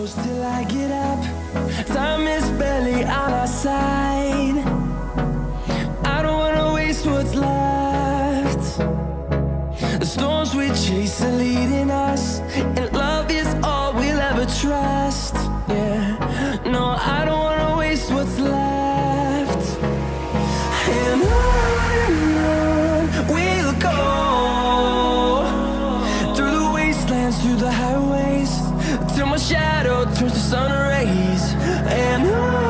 close till I get up. Time is barely on our side. I don't wanna waste what's left. The storms we chase are leading us, and love is all we'll ever trust. Yeah, no, I don't wanna waste what's left. And on we'll go, through the wastelands, through the highways, till my shadow turns to sun rays. And on